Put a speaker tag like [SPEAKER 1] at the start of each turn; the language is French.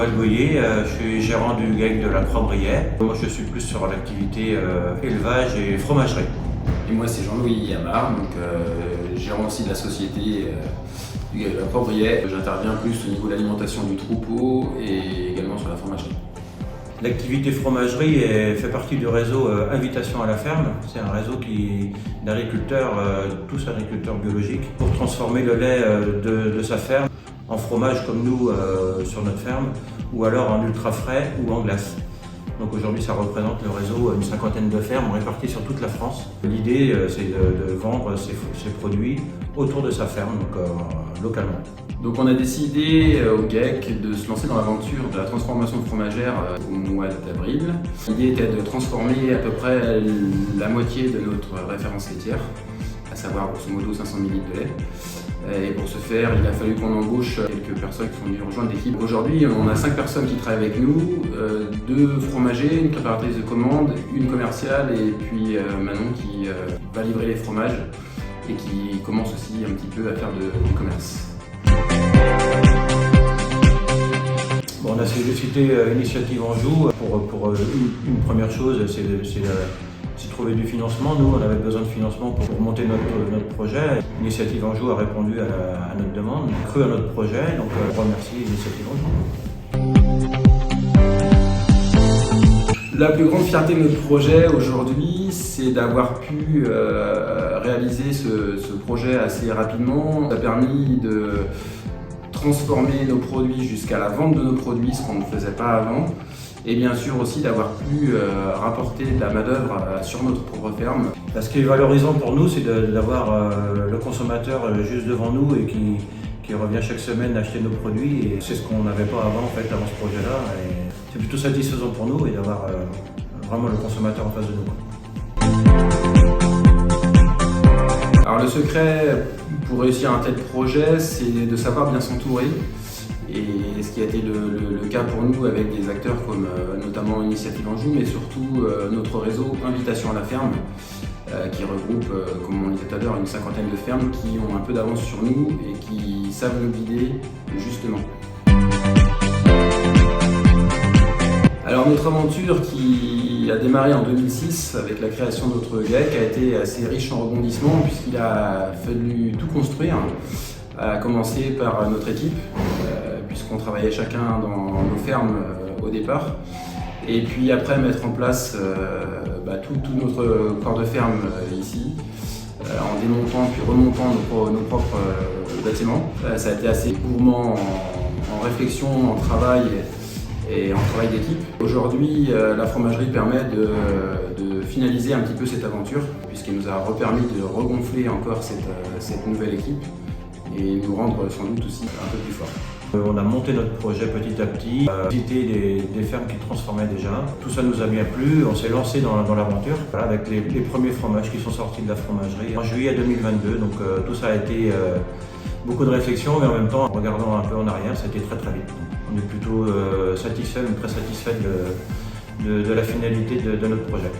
[SPEAKER 1] Noël Goyer, je suis gérant du GEC de la Croix-Brillet. Moi je suis plus sur l'activité élevage et fromagerie.
[SPEAKER 2] Et moi c'est Jean-Louis Amar, donc gérant aussi de la société du GEC de la Croix-Brillet. J'interviens plus au niveau de l'alimentation du troupeau et également sur la fromagerie.
[SPEAKER 1] L'activité fromagerie fait partie du réseau Invitation à la ferme. C'est un réseau d'agriculteurs, tous agriculteurs biologiques, pour transformer le lait de sa ferme en fromage comme nous sur notre ferme, ou alors en ultra frais ou en glace. Donc aujourd'hui ça représente le réseau une cinquantaine de fermes réparties sur toute la France. L'idée c'est de vendre ces produits autour de sa ferme, donc localement.
[SPEAKER 2] Donc on a décidé au GEC de se lancer dans l'aventure de la transformation fromagère au mois d'avril. L'idée était de transformer à peu près la moitié de notre référence laitière, à savoir grosso modo 500 ml de lait. Et pour ce faire, il a fallu qu'on embauche quelques personnes qui sont venues rejoindre l'équipe. Aujourd'hui, on a 5 personnes qui travaillent avec nous, 2 fromagers, une préparatrice de commande, une commerciale et puis Manon qui va livrer les fromages et qui commence aussi un petit peu à faire du commerce.
[SPEAKER 1] Bon, on a sollicité Initiative Anjou pour une première chose, c'est trouver du financement. Nous, on avait besoin de financement pour monter notre projet. Initiative Anjou a répondu à notre demande, a cru à notre projet, donc on remercie Initiative Anjou.
[SPEAKER 2] La plus grande fierté de notre projet aujourd'hui, c'est d'avoir pu réaliser ce projet assez rapidement. Ça a permis de transformer nos produits jusqu'à la vente de nos produits, ce qu'on ne faisait pas avant. Et bien sûr aussi d'avoir pu rapporter de la main-d'œuvre sur notre propre ferme.
[SPEAKER 1] Ce qui est valorisant pour nous, c'est d'avoir le consommateur juste devant nous et qui revient chaque semaine acheter nos produits. Et c'est ce qu'on n'avait pas avant ce projet-là. Et c'est plutôt satisfaisant pour nous et d'avoir vraiment le consommateur en face de nous.
[SPEAKER 2] Alors le secret pour réussir un tel projet, c'est de savoir bien s'entourer. Et ce qui a été le cas pour nous avec des acteurs comme notamment Initiative Anjou, mais surtout notre réseau Invitation à la ferme, qui regroupe, comme on disait tout à l'heure, une cinquantaine de fermes qui ont un peu d'avance sur nous et qui savent nous guider justement. Alors notre aventure qui a démarré en 2006 avec la création de notre GEC a été assez riche en rebondissements puisqu'il a fallu tout construire, à commencer par notre équipe, puisqu'on travaillait chacun dans nos fermes au départ, et puis après mettre en place tout notre corps de ferme ici, en démontant puis remontant nos propres bâtiments. Ça a été assez gourmand en réflexion, en travail et en travail d'équipe. Aujourd'hui, la fromagerie permet de finaliser un petit peu cette aventure, puisqu'elle nous a repermis de regonfler encore cette nouvelle équipe et nous rendre sans doute aussi un peu plus forts.
[SPEAKER 1] On a monté notre projet petit à petit, visité des fermes qui transformaient déjà. Tout ça nous a bien plu, on s'est lancé dans l'aventure avec les premiers fromages qui sont sortis de la fromagerie en juillet 2022. Donc tout ça a été beaucoup de réflexion, mais en même temps, en regardant un peu en arrière, ça a été très très vite. On est plutôt satisfait, même très satisfait de la finalité de notre projet.